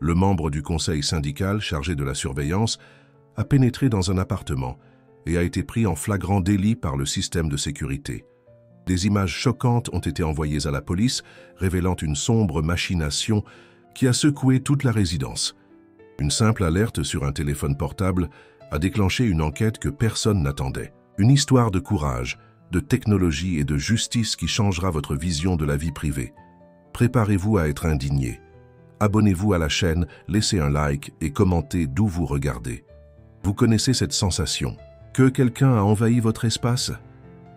le membre du conseil syndical chargé de la surveillance, a pénétré dans un appartement et a été pris en flagrant délit par le système de sécurité. Des images choquantes ont été envoyées à la police, révélant une sombre machination qui a secoué toute la résidence. Une simple alerte sur un téléphone portable a déclenché une enquête que personne n'attendait. Une histoire de courage, de technologie et de justice qui changera votre vision de la vie privée. Préparez-vous à être indigné. Abonnez-vous à la chaîne, laissez un like et commentez d'où vous regardez. Vous connaissez cette sensation? Que quelqu'un a envahi votre espace?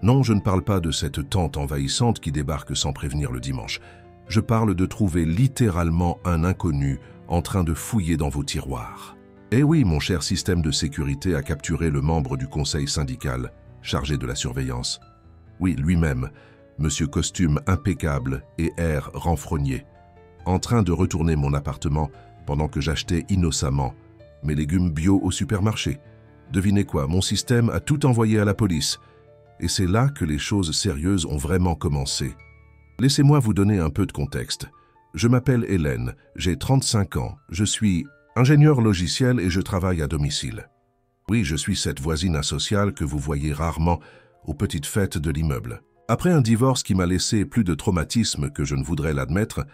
Non, je ne parle pas de cette tante envahissante qui débarque sans prévenir le dimanche. Je parle de trouver littéralement un inconnu en train de fouiller dans vos tiroirs. Eh oui, mon cher système de sécurité a capturé le membre du conseil syndical, chargé de la surveillance. Oui, lui-même, monsieur costume impeccable et air renfrogné, en train de retourner mon appartement pendant que j'achetais innocemment mes légumes bio au supermarché. Devinez quoi, mon système a tout envoyé à la police. Et c'est là que les choses sérieuses ont vraiment commencé. Laissez-moi vous donner un peu de contexte. Je m'appelle Hélène, j'ai 35 ans, je suis ingénieur logiciel et je travaille à domicile. Oui, je suis cette voisine asociale que vous voyez rarement aux petites fêtes de l'immeuble. Après un divorce qui m'a laissé plus de traumatisme que je ne voudrais l'admettre,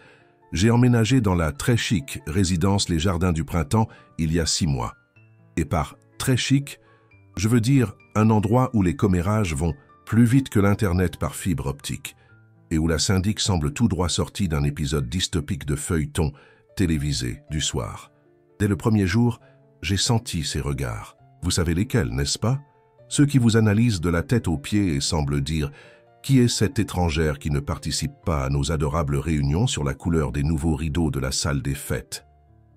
j'ai emménagé dans la très chic résidence Les Jardins du Printemps il y a 6 mois. Et par très chic, je veux dire un endroit où les commérages vont plus vite que l'Internet par fibre optique et où la syndic semble tout droit sortie d'un épisode dystopique de feuilleton télévisé du soir. Dès le premier jour, j'ai senti ces regards. Vous savez lesquels, n'est-ce pas? Ceux qui vous analysent de la tête aux pieds et semblent dire « Qui est cette étrangère qui ne participe pas à nos adorables réunions sur la couleur des nouveaux rideaux de la salle des fêtes ?»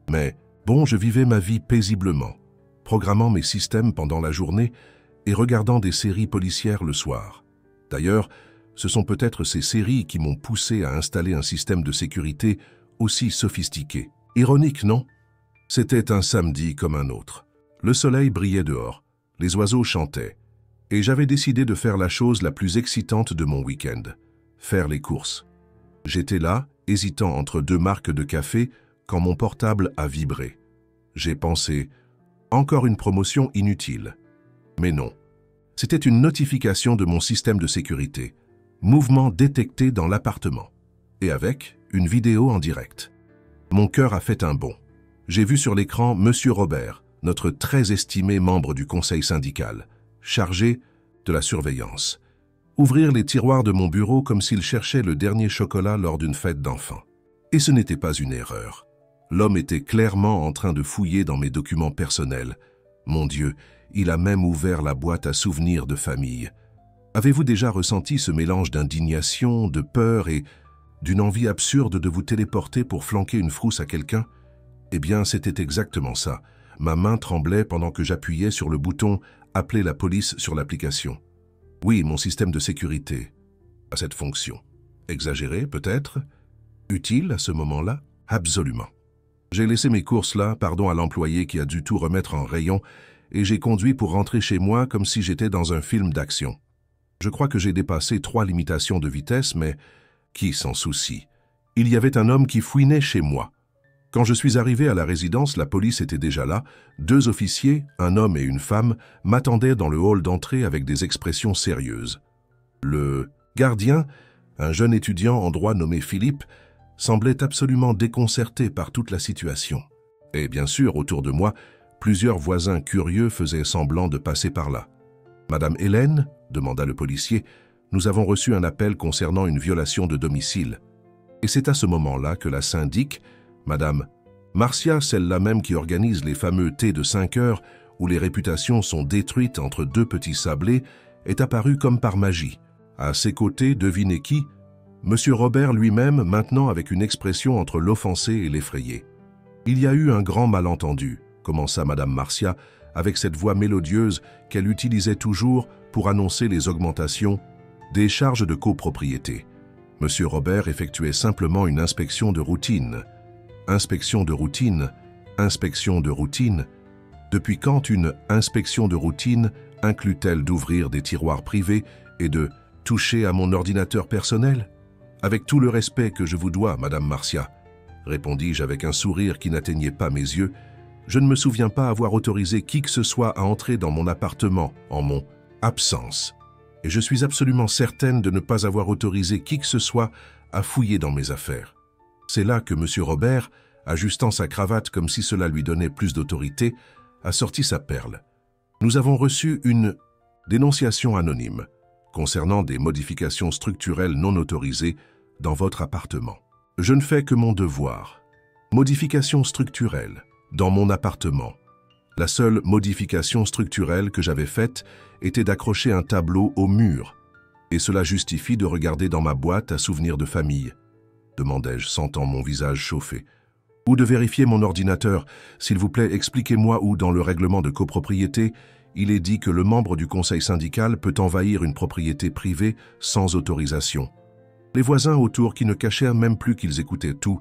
Mais bon, je vivais ma vie paisiblement, programmant mes systèmes pendant la journée et regardant des séries policières le soir. D'ailleurs, ce sont peut-être ces séries qui m'ont poussé à installer un système de sécurité aussi sophistiqué. Ironique, non? C'était un samedi comme un autre. Le soleil brillait dehors, les oiseaux chantaient, et j'avais décidé de faire la chose la plus excitante de mon week-end, faire les courses. J'étais là, hésitant entre 2 marques de café, quand mon portable a vibré. J'ai pensé, encore une promotion inutile. Mais non. C'était une notification de mon système de sécurité. Mouvement détecté dans l'appartement. Et avec, une vidéo en direct. Mon cœur a fait un bond. J'ai vu sur l'écran Monsieur Robert, notre très estimé membre du conseil syndical, chargé de la surveillance, ouvrir les tiroirs de mon bureau comme s'il cherchait le dernier chocolat lors d'une fête d'enfants. Et ce n'était pas une erreur. L'homme était clairement en train de fouiller dans mes documents personnels. Mon Dieu, il a même ouvert la boîte à souvenirs de famille. Avez-vous déjà ressenti ce mélange d'indignation, de peur et d'une envie absurde de vous téléporter pour flanquer une frousse à quelqu'un? Eh bien, c'était exactement ça. Ma main tremblait pendant que j'appuyais sur le bouton « Appeler la police » sur l'application. Oui, mon système de sécurité a cette fonction. Exagéré, peut-être? Utile à ce moment-là? Absolument. J'ai laissé mes courses là, pardon à l'employé qui a dû tout remettre en rayon, et j'ai conduit pour rentrer chez moi comme si j'étais dans un film d'action. Je crois que j'ai dépassé 3 limitations de vitesse, mais qui s'en soucie? Il y avait un homme qui fouinait chez moi. Quand je suis arrivé à la résidence, la police était déjà là. 2 officiers, un homme et une femme, m'attendaient dans le hall d'entrée avec des expressions sérieuses. Le gardien, un jeune étudiant en droit nommé Philippe, semblait absolument déconcerté par toute la situation. Et bien sûr, autour de moi, plusieurs voisins curieux faisaient semblant de passer par là. « Madame Hélène ?» demanda le policier. « Nous avons reçu un appel concernant une violation de domicile. » Et c'est à ce moment-là que la syndic, Madame Marcia, celle-là même qui organise les fameux thés de 5 heures où les réputations sont détruites entre 2 petits sablés, est apparue comme par magie. À ses côtés, devinez qui? Monsieur Robert lui-même, maintenant avec une expression entre l'offensé et l'effrayé. « Il y a eu un grand malentendu », commença Madame Marcia, avec cette voix mélodieuse qu'elle utilisait toujours pour annoncer les augmentations des charges de copropriété. Monsieur Robert effectuait simplement une inspection de routine. Inspection de routine, inspection de routine. Depuis quand une inspection de routine inclut-elle d'ouvrir des tiroirs privés et de toucher à mon ordinateur personnel? Avec tout le respect que je vous dois, Madame Marcia, répondis-je avec un sourire qui n'atteignait pas mes yeux. Je ne me souviens pas avoir autorisé qui que ce soit à entrer dans mon appartement en mon absence. Et je suis absolument certaine de ne pas avoir autorisé qui que ce soit à fouiller dans mes affaires. C'est là que M. Robert, ajustant sa cravate comme si cela lui donnait plus d'autorité, a sorti sa perle. Nous avons reçu une dénonciation anonyme concernant des modifications structurelles non autorisées dans votre appartement. Je ne fais que mon devoir. Modification structurelle dans mon appartement. La seule modification structurelle que j'avais faite était d'accrocher un tableau au mur. Et cela justifie de regarder dans ma boîte à souvenirs de famille, demandai-je, sentant mon visage chauffer. Ou de vérifier mon ordinateur. S'il vous plaît, expliquez-moi où, dans le règlement de copropriété, il est dit que le membre du conseil syndical peut envahir une propriété privée sans autorisation. Les voisins autour, qui ne cachèrent même plus qu'ils écoutaient tout,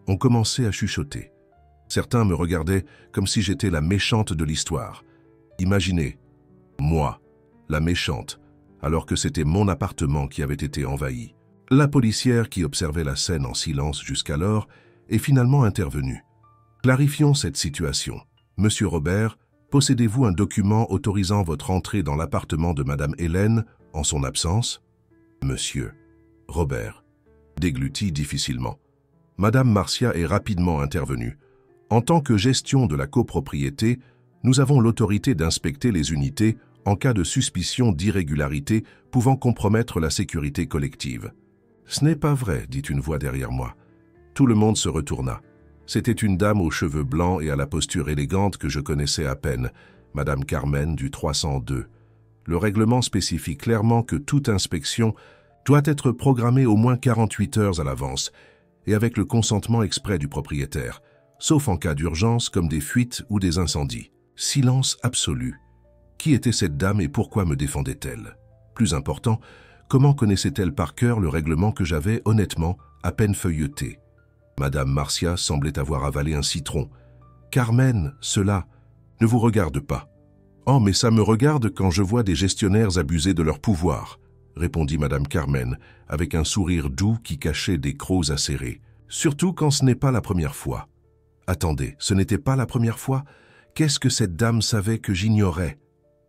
ont commencé à chuchoter. Certains me regardaient comme si j'étais la méchante de l'histoire. Imaginez, moi, la méchante, alors que c'était mon appartement qui avait été envahi. La policière, qui observait la scène en silence jusqu'alors, est finalement intervenue. Clarifions cette situation. Monsieur Robert, possédez-vous un document autorisant votre entrée dans l'appartement de Madame Hélène en son absence? Monsieur Robert déglutit difficilement. Madame Marcia est rapidement intervenue. En tant que gestion de la copropriété, nous avons l'autorité d'inspecter les unités en cas de suspicion d'irrégularité pouvant compromettre la sécurité collective. Ce n'est pas vrai, dit une voix derrière moi. Tout le monde se retourna. C'était une dame aux cheveux blancs et à la posture élégante que je connaissais à peine, Madame Carmen du 302. Le règlement spécifie clairement que toute inspection doit être programmée au moins 48 heures à l'avance et avec le consentement exprès du propriétaire, sauf en cas d'urgence comme des fuites ou des incendies. Silence absolu. Qui était cette dame et pourquoi me défendait-elle? Plus important, comment connaissait-elle par cœur le règlement que j'avais, honnêtement, à peine feuilleté? Madame Marcia semblait avoir avalé un citron. « Carmen, cela ne vous regarde pas. »« Oh, mais ça me regarde quand je vois des gestionnaires abuser de leur pouvoir, » répondit Madame Carmen, avec un sourire doux qui cachait des crocs acérés. « Surtout quand ce n'est pas la première fois. » Attendez, ce n'était pas la première fois? Qu'est-ce que cette dame savait que j'ignorais?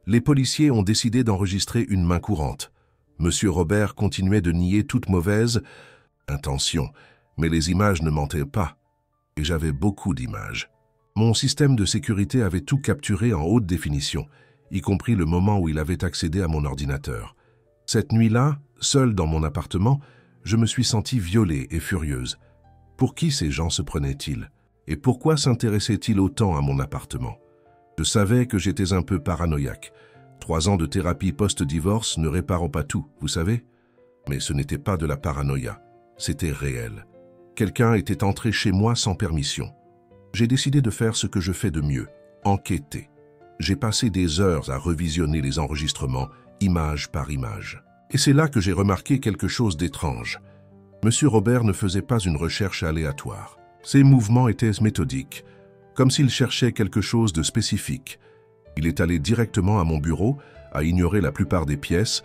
Les policiers ont décidé d'enregistrer une main courante. Monsieur Robert continuait de nier toute mauvaise intention, mais les images ne mentaient pas, et j'avais beaucoup d'images. Mon système de sécurité avait tout capturé en haute définition, y compris le moment où il avait accédé à mon ordinateur. Cette nuit-là, seule dans mon appartement, je me suis sentie violée et furieuse. Pour qui ces gens se prenaient-ils? Et pourquoi s'intéressaient-ils autant à mon appartement? Je savais que j'étais un peu paranoïaque. 3 ans de thérapie post-divorce ne réparant pas tout, vous savez? Mais ce n'était pas de la paranoïa, c'était réel. Quelqu'un était entré chez moi sans permission. J'ai décidé de faire ce que je fais de mieux, enquêter. J'ai passé des heures à revisionner les enregistrements, image par image. Et c'est là que j'ai remarqué quelque chose d'étrange. Monsieur Robert ne faisait pas une recherche aléatoire. Ses mouvements étaient méthodiques, comme s'il cherchait quelque chose de spécifique. Il est allé directement à mon bureau, a ignoré la plupart des pièces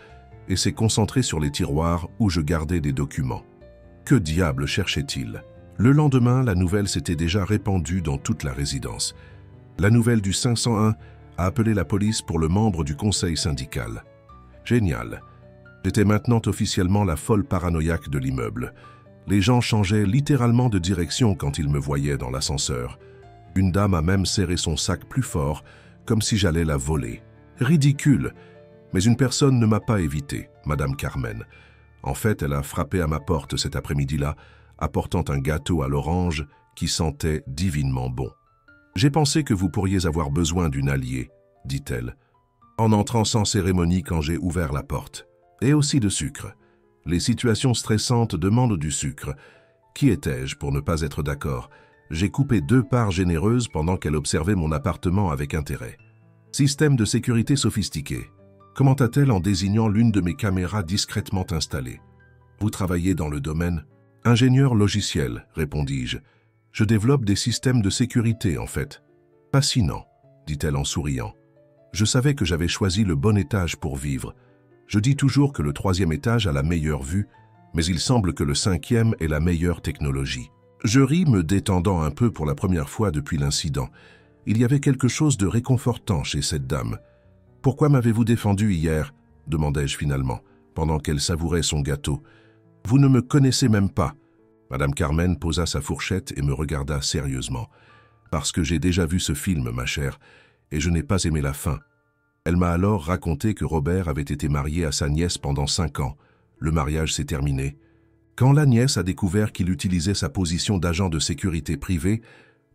et s'est concentré sur les tiroirs où je gardais des documents. Que diable cherchait-il? Le lendemain, la nouvelle s'était déjà répandue dans toute la résidence. La nouvelle du 501 a appelé la police pour le membre du conseil syndical. Génial. J'étais maintenant officiellement la folle paranoïaque de l'immeuble. Les gens changeaient littéralement de direction quand ils me voyaient dans l'ascenseur. Une dame a même serré son sac plus fort, comme si j'allais la voler. Ridicule! Mais une personne ne m'a pas évité, Madame Carmen. En fait, elle a frappé à ma porte cet après-midi-là, apportant un gâteau à l'orange qui sentait divinement bon. « J'ai pensé que vous pourriez avoir besoin d'une alliée, » dit-elle, en entrant sans cérémonie quand j'ai ouvert la porte. « Et aussi de sucre. Les situations stressantes demandent du sucre. Qui étais-je pour ne pas être d'accord? J'ai coupé 2 parts généreuses pendant qu'elle observait mon appartement avec intérêt. Système de sécurité sophistiqué. Commenta-t-elle en désignant l'une de mes caméras discrètement installées. Vous travaillez dans le domaine? Ingénieur logiciel, répondis-je. Je développe des systèmes de sécurité, en fait. Fascinant, dit-elle en souriant. Je savais que j'avais choisi le bon étage pour vivre. Je dis toujours que le 3e étage a la meilleure vue, mais il semble que le 5e ait la meilleure technologie. Je ris, me détendant un peu pour la première fois depuis l'incident. Il y avait quelque chose de réconfortant chez cette dame. « Pourquoi m'avez-vous défendu hier ?» demandai-je finalement, pendant qu'elle savourait son gâteau. « Vous ne me connaissez même pas. » Madame Carmen posa sa fourchette et me regarda sérieusement. « Parce que j'ai déjà vu ce film, ma chère, et je n'ai pas aimé la fin. » Elle m'a alors raconté que Robert avait été marié à sa nièce pendant 5 ans. Le mariage s'est terminé. Quand la nièce a découvert qu'il utilisait sa position d'agent de sécurité privée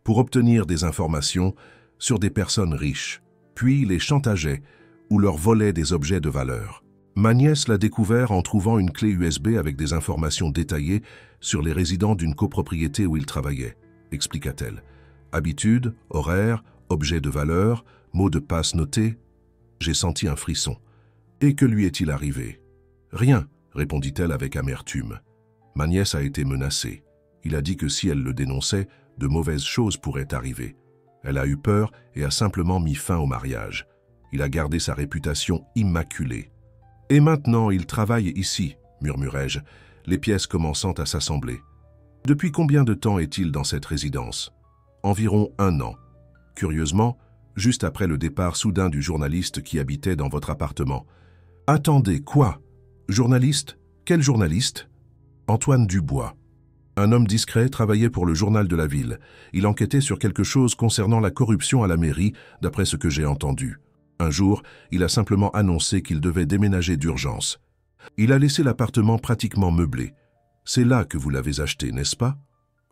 pour obtenir des informations sur des personnes riches, puis les chantageait ou leur volait des objets de valeur. Ma nièce l'a découvert en trouvant une clé USB avec des informations détaillées sur les résidents d'une copropriété où il travaillait, expliqua-t-elle. Habitudes, horaires, objets de valeur, mots de passe notés. J'ai senti un frisson. Et que lui est-il arrivé? Rien, répondit-elle avec amertume. Ma nièce a été menacée. Il a dit que si elle le dénonçait, de mauvaises choses pourraient arriver. Elle a eu peur et a simplement mis fin au mariage. Il a gardé sa réputation immaculée. « Et maintenant, il travaille ici, » murmurai-je, les pièces commençant à s'assembler. « Depuis combien de temps est-il dans cette résidence ?»« Environ 1 an. Curieusement, juste après le départ soudain du journaliste qui habitait dans votre appartement. »« Attendez, quoi? Journaliste? Quel journaliste ?»« Antoine Dubois. Un homme discret travaillait pour le journal de la ville. Il enquêtait sur quelque chose concernant la corruption à la mairie, d'après ce que j'ai entendu. Un jour, il a simplement annoncé qu'il devait déménager d'urgence. Il a laissé l'appartement pratiquement meublé. C'est là que vous l'avez acheté, n'est-ce pas?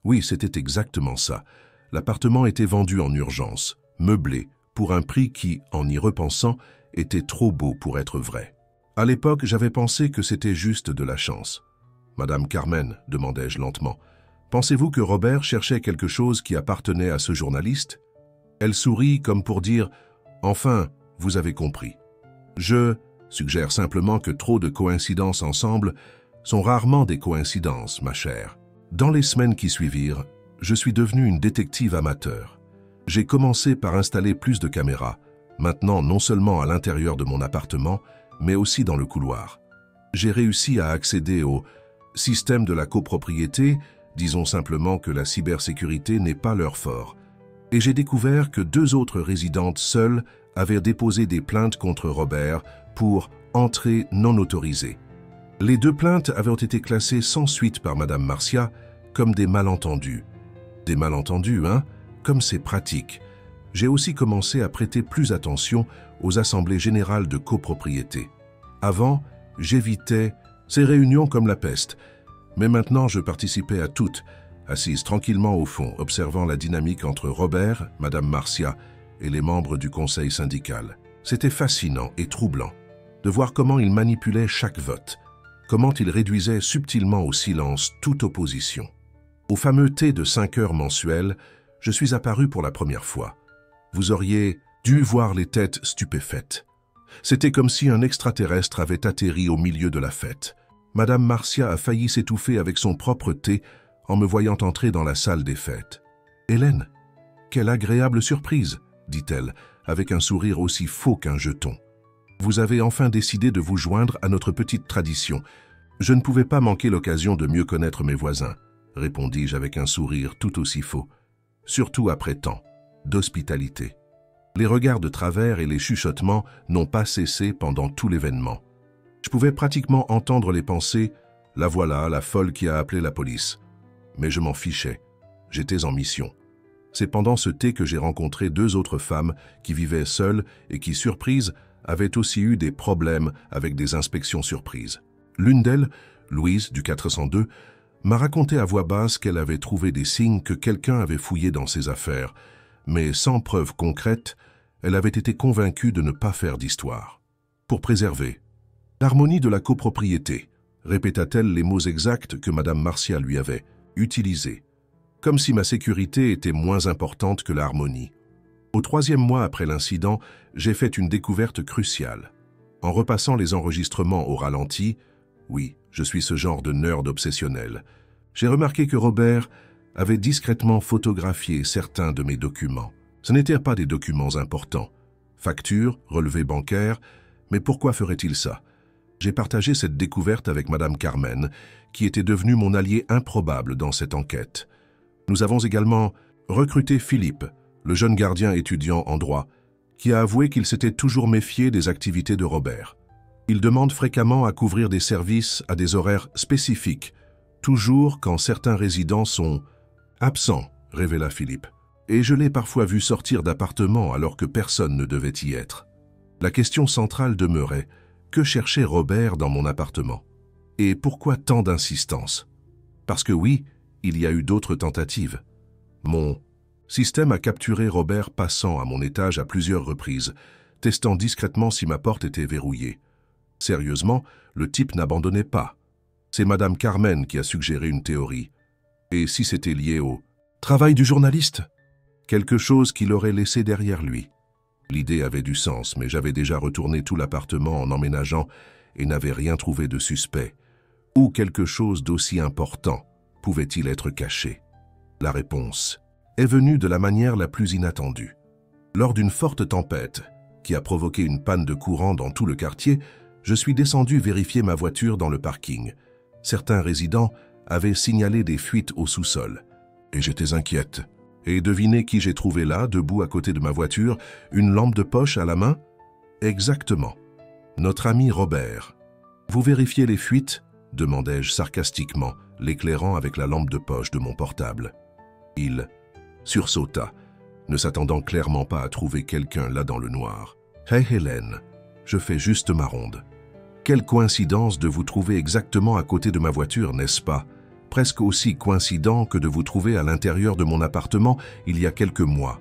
Oui, c'était exactement ça. L'appartement était vendu en urgence, meublé, pour un prix qui, en y repensant, était trop beau pour être vrai. À l'époque, j'avais pensé que c'était juste de la chance. « Madame Carmen, demandai-je lentement, pensez-vous que Robert cherchait quelque chose qui appartenait à ce journaliste ?» Elle sourit comme pour dire « Enfin, vous avez compris. Je suggère simplement que trop de coïncidences ensemble sont rarement des coïncidences, ma chère. » Dans les semaines qui suivirent, je suis devenu une détective amateur. J'ai commencé par installer plus de caméras, maintenant non seulement à l'intérieur de mon appartement, mais aussi dans le couloir. J'ai réussi à accéder au système de la copropriété, disons simplement que la cybersécurité n'est pas leur fort. Et j'ai découvert que 2 autres résidentes seules avaient déposé des plaintes contre Robert pour entrée non autorisée. Les 2 plaintes avaient été classées sans suite par Madame Marcia comme des malentendus. Des malentendus, hein? Comme c'est pratique. J'ai aussi commencé à prêter plus attention aux assemblées générales de copropriété. Avant, j'évitais ces réunions comme la peste, mais maintenant je participais à toutes, assise tranquillement au fond, observant la dynamique entre Robert, Madame Marcia et les membres du conseil syndical. C'était fascinant et troublant de voir comment il manipulait chaque vote, comment il réduisait subtilement au silence toute opposition. Au fameux thé de 5 heures mensuel, je suis apparu pour la première fois. Vous auriez dû voir les têtes stupéfaites. C'était comme si un extraterrestre avait atterri au milieu de la fête. Madame Marcia a failli s'étouffer avec son propre thé en me voyant entrer dans la salle des fêtes. « Hélène, quelle agréable surprise !» dit-elle, avec un sourire aussi faux qu'un jeton. « Vous avez enfin décidé de vous joindre à notre petite tradition. Je ne pouvais pas manquer l'occasion de mieux connaître mes voisins, » répondis-je avec un sourire tout aussi faux. Surtout après tant d'hospitalité. Les regards de travers et les chuchotements n'ont pas cessé pendant tout l'événement. Je pouvais pratiquement entendre les pensées « La voilà, la folle qui a appelé la police ». Mais je m'en fichais. J'étais en mission. C'est pendant ce thé que j'ai rencontré 2 autres femmes qui vivaient seules et qui, surprises, avaient aussi eu des problèmes avec des inspections surprises. L'une d'elles, Louise, du 402, m'a raconté à voix basse qu'elle avait trouvé des signes que quelqu'un avait fouillé dans ses affaires, mais sans preuve concrète, elle avait été convaincue de ne pas faire d'histoire. Pour préserver l'harmonie de la copropriété, répéta-t-elle les mots exacts que Madame Marcia lui avait utilisés, comme si ma sécurité était moins importante que l'harmonie. Au 3e mois après l'incident, j'ai fait une découverte cruciale. En repassant les enregistrements au ralenti, oui, je suis ce genre de nerd obsessionnel, j'ai remarqué que Robert avait discrètement photographié certains de mes documents. Ce n'étaient pas des documents importants. Factures, relevés bancaires, mais pourquoi ferait-il ça? J'ai partagé cette découverte avec Madame Carmen, qui était devenue mon allié improbable dans cette enquête. Nous avons également recruté Philippe, le jeune gardien étudiant en droit, qui a avoué qu'il s'était toujours méfié des activités de Robert. Il demande fréquemment à couvrir des services à des horaires spécifiques, toujours quand certains résidents sont absents, révéla Philippe. Et je l'ai parfois vu sortir d'appartement alors que personne ne devait y être. La question centrale demeurait: que cherchait Robert dans mon appartement? Et pourquoi tant d'insistance? Parce que oui, il y a eu d'autres tentatives. Mon système a capturé Robert passant à mon étage à plusieurs reprises, testant discrètement si ma porte était verrouillée. Sérieusement, le type n'abandonnait pas. C'est Madame Carmen qui a suggéré une théorie. Et si c'était lié au travail du journaliste? Quelque chose qu'il aurait laissé derrière lui. L'idée avait du sens, mais j'avais déjà retourné tout l'appartement en emménageant et n'avais rien trouvé de suspect. Où quelque chose d'aussi important pouvait-il être caché? La réponse est venue de la manière la plus inattendue. Lors d'une forte tempête, qui a provoqué une panne de courant dans tout le quartier, je suis descendu vérifier ma voiture dans le parking. Certains résidents avaient signalé des fuites au sous-sol. Et j'étais inquiète. Et devinez qui j'ai trouvé là, debout à côté de ma voiture, une lampe de poche à la main? Exactement. Notre ami Robert. Vous vérifiez les fuites? Demandai-je sarcastiquement, l'éclairant avec la lampe de poche de mon portable. Il sursauta, ne s'attendant clairement pas à trouver quelqu'un là dans le noir. « Hey Hélène, je fais juste ma ronde. Quelle coïncidence de vous trouver exactement à côté de ma voiture, n'est-ce pas? Presque aussi coïncident que de vous trouver à l'intérieur de mon appartement il y a quelques mois.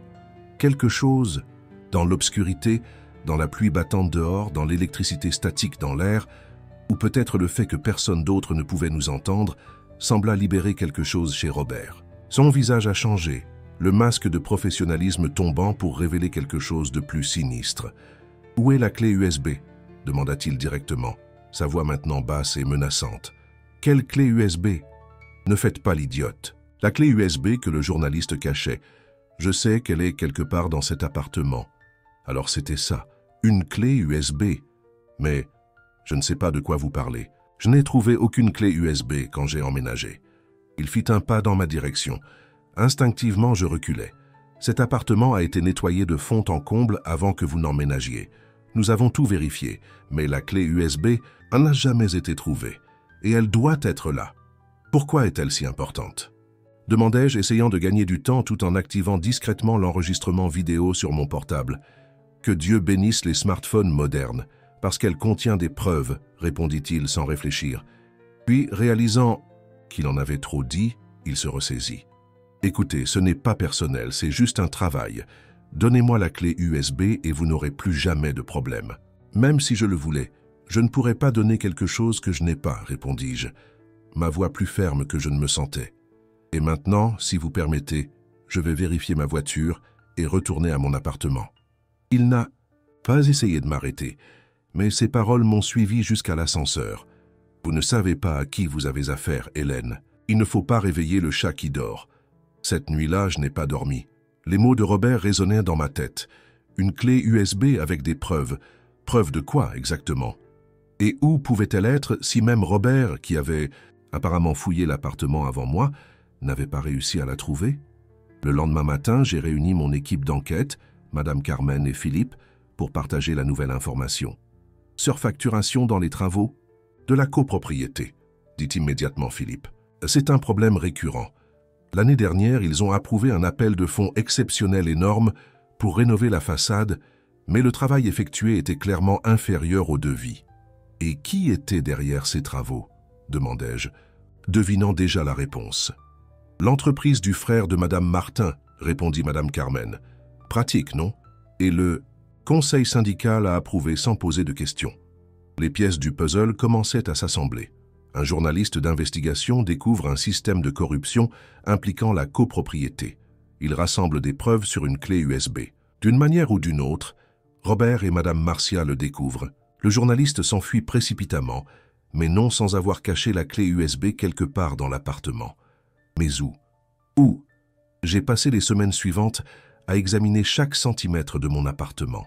Quelque chose, dans l'obscurité, dans la pluie battante dehors, dans l'électricité statique dans l'air, ou peut-être le fait que personne d'autre ne pouvait nous entendre, sembla libérer quelque chose chez Robert. Son visage a changé, le masque de professionnalisme tombant pour révéler quelque chose de plus sinistre. « Où est la clé USB » demanda-t-il directement, sa voix maintenant basse et menaçante. « Quelle clé USB » ? Ne faites pas l'idiote. La clé USB que le journaliste cachait. Je sais qu'elle est quelque part dans cet appartement. Alors c'était ça, une clé USB. Mais je ne sais pas de quoi vous parlez. Je n'ai trouvé aucune clé USB quand j'ai emménagé. Il fit un pas dans ma direction. Instinctivement, je reculai. Cet appartement a été nettoyé de fond en comble avant que vous n'emménagiez. Nous avons tout vérifié, mais la clé USB n'a jamais été trouvée. Et elle doit être là. Pourquoi est-elle si importante? Demandai-je, essayant de gagner du temps tout en activant discrètement l'enregistrement vidéo sur mon portable. Que Dieu bénisse les smartphones modernes, parce qu'elle contient des preuves, répondit-il sans réfléchir. Puis, réalisant qu'il en avait trop dit, il se ressaisit. Écoutez, ce n'est pas personnel, c'est juste un travail. Donnez-moi la clé USB et vous n'aurez plus jamais de problème. Même si je le voulais, je ne pourrais pas donner quelque chose que je n'ai pas, répondis-je, ma voix plus ferme que je ne me sentais. Et maintenant, si vous permettez, je vais vérifier ma voiture et retourner à mon appartement. Il n'a pas essayé de m'arrêter, mais ses paroles m'ont suivi jusqu'à l'ascenseur. Vous ne savez pas à qui vous avez affaire, Hélène. Il ne faut pas réveiller le chat qui dort. Cette nuit-là, je n'ai pas dormi. Les mots de Robert résonnaient dans ma tête. Une clé USB avec des preuves. Preuves de quoi, exactement? Et où pouvait-elle être si même Robert, qui avait apparemment fouillé l'appartement avant moi, n'avait pas réussi à la trouver? Le lendemain matin, j'ai réuni mon équipe d'enquête, Madame Carmen et Philippe, pour partager la nouvelle information. Surfacturation dans les travaux? De la copropriété, dit immédiatement Philippe. C'est un problème récurrent. L'année dernière, ils ont approuvé un appel de fonds exceptionnel énorme pour rénover la façade, mais le travail effectué était clairement inférieur au devis. Et qui était derrière ces travaux? Demandai-je, devinant déjà la réponse. L'entreprise du frère de Madame Martin, répondit Madame Carmen. Pratique, non? Et le conseil syndical a approuvé sans poser de questions. Les pièces du puzzle commençaient à s'assembler. Un journaliste d'investigation découvre un système de corruption impliquant la copropriété. Il rassemble des preuves sur une clé USB. D'une manière ou d'une autre, Robert et Madame Marcia le découvrent. Le journaliste s'enfuit précipitamment, mais non sans avoir caché la clé USB quelque part dans l'appartement. Mais où? Où? J'ai passé les semaines suivantes à examiner chaque centimètre de mon appartement,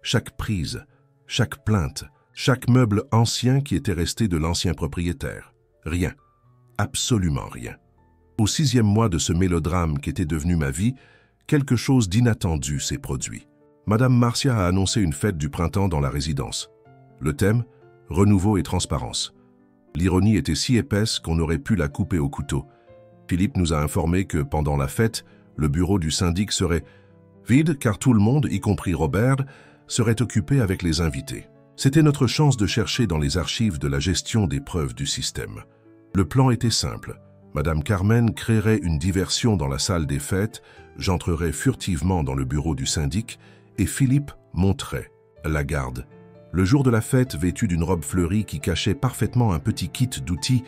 chaque prise, chaque plainte, chaque meuble ancien qui était resté de l'ancien propriétaire. Rien, absolument rien. Au 6e mois de ce mélodrame qui était devenu ma vie, quelque chose d'inattendu s'est produit. Madame Marcia a annoncé une fête du printemps dans la résidence. Le thème, renouveau et transparence. L'ironie était si épaisse qu'on aurait pu la couper au couteau. Philippe nous a informé que pendant la fête, le bureau du syndic serait vide car tout le monde, y compris Robert, serait occupé avec les invités. C'était notre chance de chercher dans les archives de la gestion des preuves du système. Le plan était simple. Madame Carmen créerait une diversion dans la salle des fêtes, j'entrerais furtivement dans le bureau du syndic et Philippe monterait la garde. Le jour de la fête, vêtu d'une robe fleurie qui cachait parfaitement un petit kit d'outils,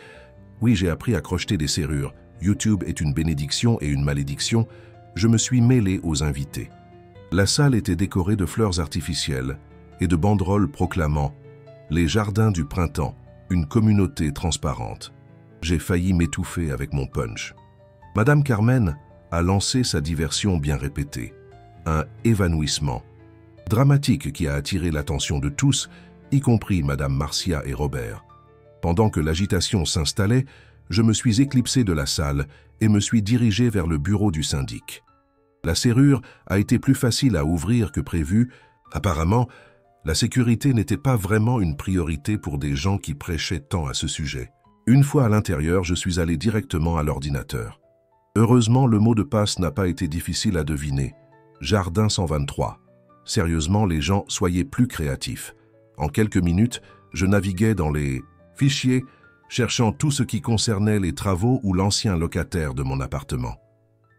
oui, j'ai appris à crocheter des serrures. YouTube est une bénédiction et une malédiction. Je me suis mêlé aux invités. La salle était décorée de fleurs artificielles et de banderoles proclamant « Les jardins du printemps, une communauté transparente ». J'ai failli m'étouffer avec mon punch. Madame Carmen a lancé sa diversion bien répétée, un évanouissement dramatique qui a attiré l'attention de tous, y compris Madame Marcia et Robert. Pendant que l'agitation s'installait, je me suis éclipsé de la salle et me suis dirigé vers le bureau du syndic. La serrure a été plus facile à ouvrir que prévu. Apparemment, la sécurité n'était pas vraiment une priorité pour des gens qui prêchaient tant à ce sujet. Une fois à l'intérieur, je suis allé directement à l'ordinateur. Heureusement, le mot de passe n'a pas été difficile à deviner. Jardin 123. Sérieusement, les gens, soyez plus créatifs. En quelques minutes, je naviguais dans les fichiers, cherchant tout ce qui concernait les travaux ou l'ancien locataire de mon appartement.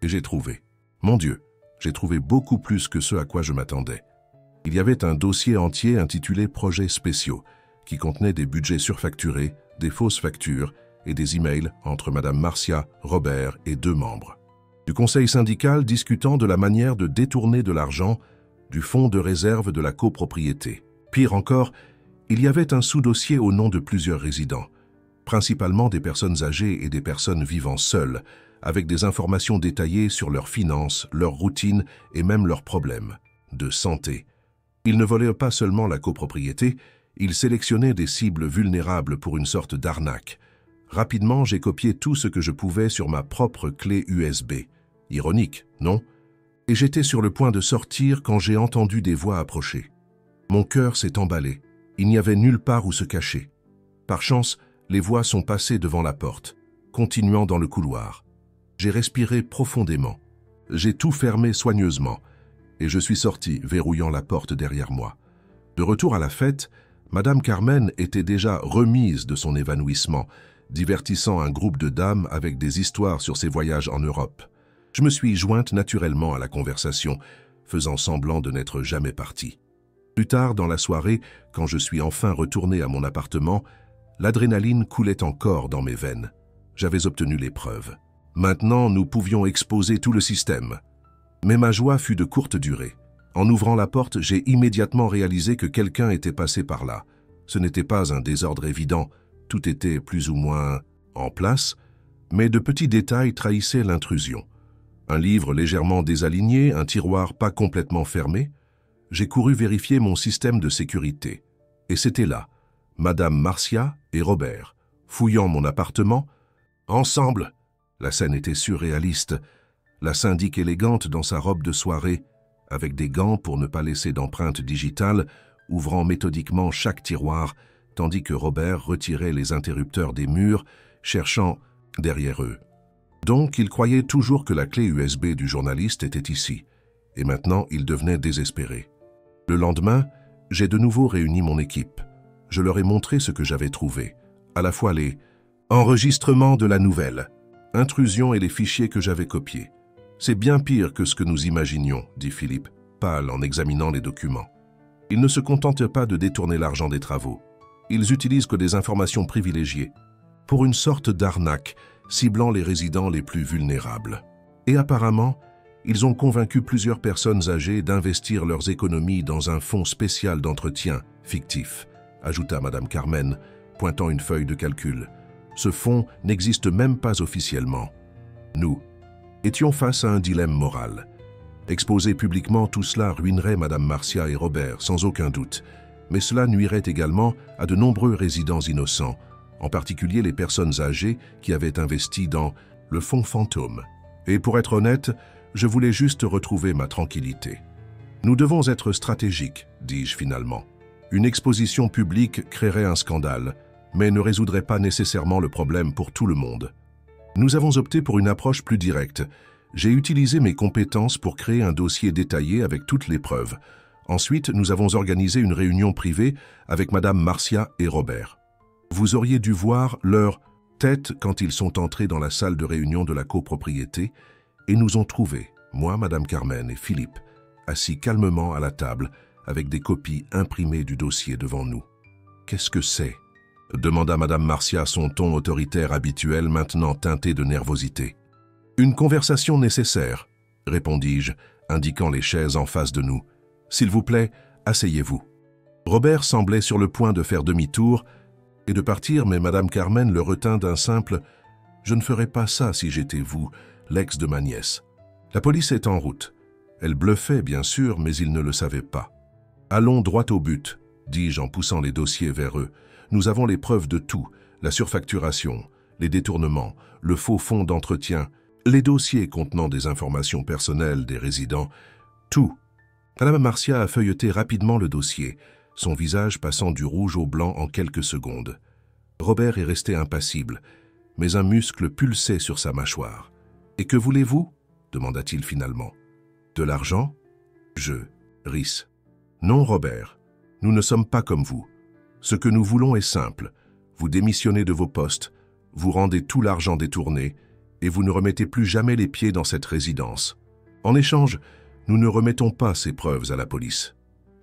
Et j'ai trouvé. Mon Dieu, j'ai trouvé beaucoup plus que ce à quoi je m'attendais. Il y avait un dossier entier intitulé « Projets spéciaux » qui contenait des budgets surfacturés, des fausses factures et des emails entre Madame Marcia, Robert et 2 membres. Du conseil syndical discutant de la manière de détourner de l'argent du fonds de réserve de la copropriété. Pire encore, il y avait un sous-dossier au nom de plusieurs résidents, principalement des personnes âgées et des personnes vivant seules, avec des informations détaillées sur leurs finances, leurs routines et même leurs problèmes de santé. Ils ne volaient pas seulement la copropriété, ils sélectionnaient des cibles vulnérables pour une sorte d'arnaque. Rapidement, j'ai copié tout ce que je pouvais sur ma propre clé USB. Ironique, non? Et j'étais sur le point de sortir quand j'ai entendu des voix approcher. Mon cœur s'est emballé. Il n'y avait nulle part où se cacher. Par chance, les voix sont passées devant la porte, continuant dans le couloir. J'ai respiré profondément. J'ai tout fermé soigneusement et je suis sorti, verrouillant la porte derrière moi. De retour à la fête, Madame Carmen était déjà remise de son évanouissement, divertissant un groupe de dames avec des histoires sur ses voyages en Europe. Je me suis jointe naturellement à la conversation, faisant semblant de n'être jamais partie. Plus tard dans la soirée, quand je suis enfin retourné à mon appartement, l'adrénaline coulait encore dans mes veines. J'avais obtenu les preuves. Maintenant, nous pouvions exposer tout le système. Mais ma joie fut de courte durée. En ouvrant la porte, j'ai immédiatement réalisé que quelqu'un était passé par là. Ce n'était pas un désordre évident, tout était plus ou moins en place, mais de petits détails trahissaient l'intrusion. Un livre légèrement désaligné, un tiroir pas complètement fermé. J'ai couru vérifier mon système de sécurité. Et c'était là, Madame Marcia et Robert, fouillant mon appartement, ensemble. La scène était surréaliste. La syndic élégante dans sa robe de soirée, avec des gants pour ne pas laisser d'empreintes digitales, ouvrant méthodiquement chaque tiroir, tandis que Robert retirait les interrupteurs des murs, cherchant derrière eux. Donc, il croyait toujours que la clé USB du journaliste était ici, et maintenant il devenait désespéré. Le lendemain, j'ai de nouveau réuni mon équipe. Je leur ai montré ce que j'avais trouvé, à la fois les enregistrements de la nouvelle, intrusion et les fichiers que j'avais copiés. C'est bien pire que ce que nous imaginions, dit Philippe, pâle en examinant les documents. Ils ne se contentent pas de détourner l'argent des travaux. Ils utilisent que des informations privilégiées, pour une sorte d'arnaque, ciblant les résidents les plus vulnérables. Et apparemment, ils ont convaincu plusieurs personnes âgées d'investir leurs économies dans un fonds spécial d'entretien, fictif, ajouta Madame Carmen, pointant une feuille de calcul. Ce fonds n'existe même pas officiellement. Nous étions face à un dilemme moral. Exposer publiquement tout cela ruinerait Madame Marcia et Robert, sans aucun doute, mais cela nuirait également à de nombreux résidents innocents, en particulier les personnes âgées qui avaient investi dans le fonds fantôme. Et pour être honnête, je voulais juste retrouver ma tranquillité. Nous devons être stratégiques, dis-je finalement. Une exposition publique créerait un scandale, mais ne résoudrait pas nécessairement le problème pour tout le monde. Nous avons opté pour une approche plus directe. J'ai utilisé mes compétences pour créer un dossier détaillé avec toutes les preuves. Ensuite, nous avons organisé une réunion privée avec Madame Marcia et Robert. Vous auriez dû voir leur tête quand ils sont entrés dans la salle de réunion de la copropriété et nous ont trouvés, moi, Madame Carmen et Philippe, assis calmement à la table avec des copies imprimées du dossier devant nous. « Qu'est-ce que c'est » demanda Madame Marcia, son ton autoritaire habituel maintenant teinté de nervosité. « Une conversation nécessaire, » répondis-je, indiquant les chaises en face de nous. « S'il vous plaît, asseyez-vous. » Robert semblait sur le point de faire demi-tour et de partir, mais Madame Carmen le retint d'un simple « Je ne ferais pas ça si j'étais vous, l'ex de ma nièce. » La police est en route. Elle bluffait, bien sûr, mais il ne le savait pas. « Allons droit au but, » dis-je en poussant les dossiers vers eux. « Nous avons les preuves de tout, la surfacturation, les détournements, le faux fonds d'entretien, les dossiers contenant des informations personnelles des résidents, tout. » Madame Marcia a feuilleté rapidement le dossier, son visage passant du rouge au blanc en quelques secondes. Robert est resté impassible, mais un muscle pulsait sur sa mâchoire. « Et que voulez-vous » demanda-t-il finalement. « De l'argent » Je ris. « Non, Robert, nous ne sommes pas comme vous. Ce que nous voulons est simple. Vous démissionnez de vos postes, vous rendez tout l'argent détourné et vous ne remettez plus jamais les pieds dans cette résidence. En échange, nous ne remettons pas ces preuves à la police. »«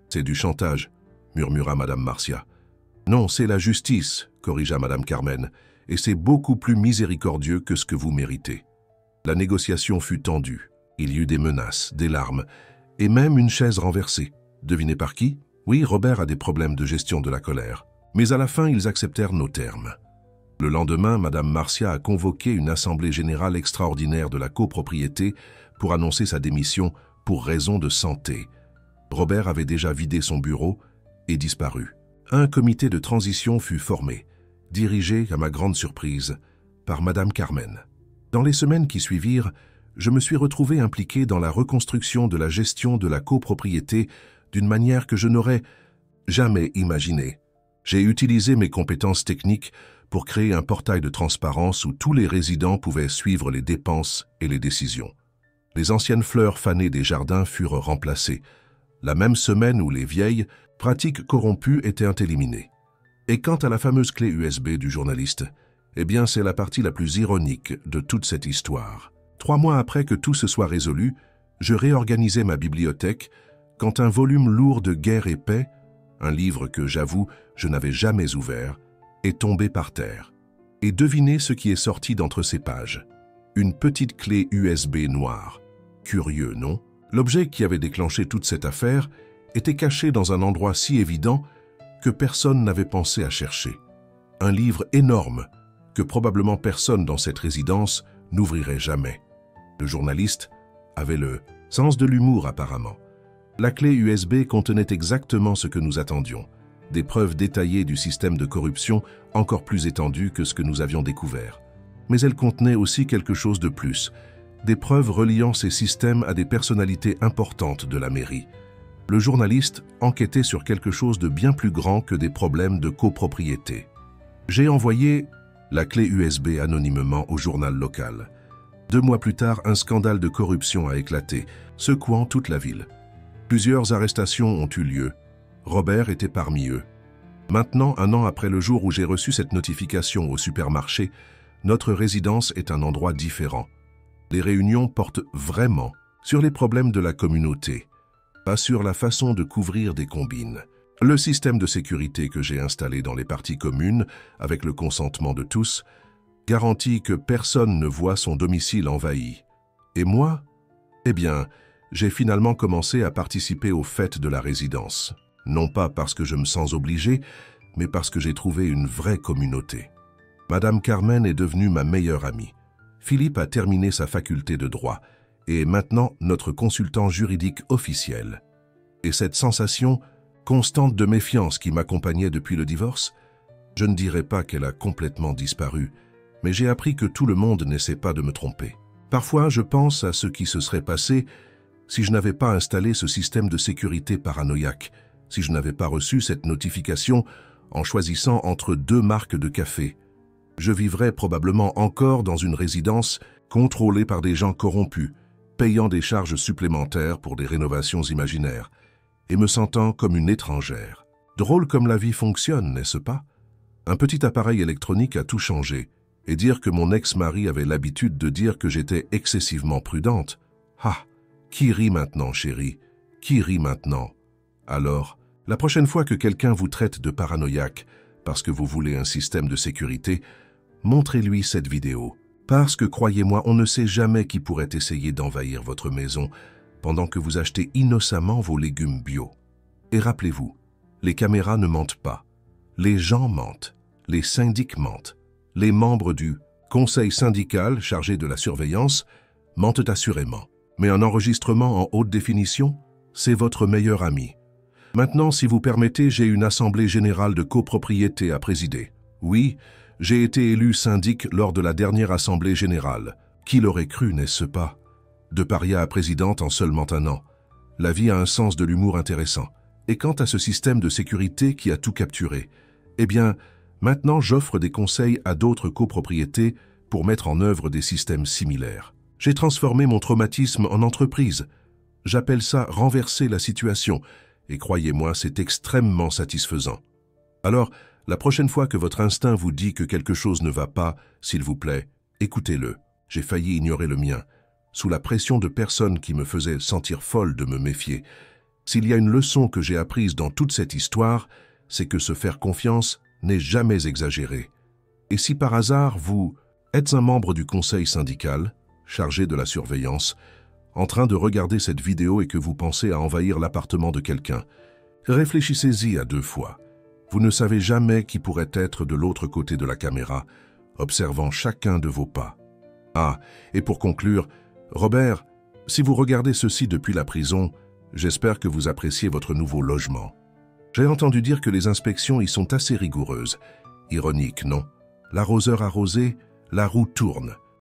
C'est du chantage, » murmura Madame Marcia. « Non, c'est la justice, » corrigea Madame Carmen, « et c'est beaucoup plus miséricordieux que ce que vous méritez. » La négociation fut tendue. Il y eut des menaces, des larmes, et même une chaise renversée. Devinez par qui? Oui, Robert a des problèmes de gestion de la colère. Mais à la fin, ils acceptèrent nos termes. Le lendemain, Madame Marcia a convoqué une assemblée générale extraordinaire de la copropriété pour annoncer sa démission pour raison de santé. Robert avait déjà vidé son bureau et disparu. Un comité de transition fut formé, dirigé, à ma grande surprise, par Madame Carmen. Dans les semaines qui suivirent, je me suis retrouvé impliqué dans la reconstruction de la gestion de la copropriété d'une manière que je n'aurais jamais imaginée. J'ai utilisé mes compétences techniques pour créer un portail de transparence où tous les résidents pouvaient suivre les dépenses et les décisions. Les anciennes fleurs fanées des jardins furent remplacées, la même semaine où les vieilles pratiques corrompues étaient éliminées. Et quant à la fameuse clé USB du journaliste, eh bien c'est la partie la plus ironique de toute cette histoire. 3 mois après que tout se soit résolu, je réorganisais ma bibliothèque quand un volume lourd de Guerre et Paix, un livre que, j'avoue, je n'avais jamais ouvert, est tombé par terre. Et devinez ce qui est sorti d'entre ces pages. Une petite clé USB noire. Curieux, non? L'objet qui avait déclenché toute cette affaire était caché dans un endroit si évident que personne n'avait pensé à chercher. Un livre énorme que probablement personne dans cette résidence n'ouvrirait jamais. Le journaliste avait le sens de l'humour apparemment. La clé USB contenait exactement ce que nous attendions, des preuves détaillées du système de corruption encore plus étendu que ce que nous avions découvert. Mais elle contenait aussi quelque chose de plus, des preuves reliant ces systèmes à des personnalités importantes de la mairie. Le journaliste enquêtait sur quelque chose de bien plus grand que des problèmes de copropriété. J'ai envoyé la clé USB anonymement au journal local. 2 mois plus tard, un scandale de corruption a éclaté, secouant toute la ville. Plusieurs arrestations ont eu lieu. Robert était parmi eux. Maintenant, 1 an après le jour où j'ai reçu cette notification au supermarché, notre résidence est un endroit différent. Les réunions portent vraiment sur les problèmes de la communauté, pas sur la façon de couvrir des combines. Le système de sécurité que j'ai installé dans les parties communes, avec le consentement de tous, garantit que personne ne voit son domicile envahi. Et moi, eh bien, j'ai finalement commencé à participer aux fêtes de la résidence. Non pas parce que je me sens obligé, mais parce que j'ai trouvé une vraie communauté. Madame Carmen est devenue ma meilleure amie. Philippe a terminé sa faculté de droit et est maintenant notre consultant juridique officiel. Et cette sensation constante de méfiance qui m'accompagnait depuis le divorce, je ne dirais pas qu'elle a complètement disparu, mais j'ai appris que tout le monde n'essaie pas de me tromper. Parfois, je pense à ce qui se serait passé si je n'avais pas installé ce système de sécurité paranoïaque, si je n'avais pas reçu cette notification en choisissant entre 2 marques de café. Je vivrais probablement encore dans une résidence contrôlée par des gens corrompus, payant des charges supplémentaires pour des rénovations imaginaires, et me sentant comme une étrangère. Drôle comme la vie fonctionne, n'est-ce pas? Un petit appareil électronique a tout changé, et dire que mon ex-mari avait l'habitude de dire que j'étais excessivement prudente. Ah! Qui rit maintenant, chérie? Qui rit maintenant? Alors, la prochaine fois que quelqu'un vous traite de paranoïaque parce que vous voulez un système de sécurité, montrez-lui cette vidéo. Parce que, croyez-moi, on ne sait jamais qui pourrait essayer d'envahir votre maison pendant que vous achetez innocemment vos légumes bio. Et rappelez-vous, les caméras ne mentent pas. Les gens mentent. Les syndics mentent. Les membres du conseil syndical chargé de la surveillance mentent assurément. Mais un enregistrement en haute définition, c'est votre meilleur ami. Maintenant, si vous permettez, j'ai une assemblée générale de copropriété à présider. Oui, j'ai été élu syndic lors de la dernière assemblée générale. Qui l'aurait cru, n'est-ce pas? De paria à présidente en seulement un an. La vie a un sens de l'humour intéressant. Et quant à ce système de sécurité qui a tout capturé, eh bien, maintenant j'offre des conseils à d'autres copropriétés pour mettre en œuvre des systèmes similaires. J'ai transformé mon traumatisme en entreprise. J'appelle ça renverser la situation, et croyez-moi, c'est extrêmement satisfaisant. Alors, la prochaine fois que votre instinct vous dit que quelque chose ne va pas, s'il vous plaît, écoutez-le. J'ai failli ignorer le mien, sous la pression de personnes qui me faisaient sentir folle de me méfier. S'il y a une leçon que j'ai apprise dans toute cette histoire, c'est que se faire confiance n'est jamais exagéré. Et si par hasard vous êtes un membre du conseil syndical, chargé de la surveillance, en train de regarder cette vidéo et que vous pensez à envahir l'appartement de quelqu'un, réfléchissez-y à 2 fois. Vous ne savez jamais qui pourrait être de l'autre côté de la caméra, observant chacun de vos pas. Ah, et pour conclure, Robert, si vous regardez ceci depuis la prison, j'espère que vous appréciez votre nouveau logement. J'ai entendu dire que les inspections y sont assez rigoureuses. Ironique, non? L'arroseur arrosé, la roue tourne.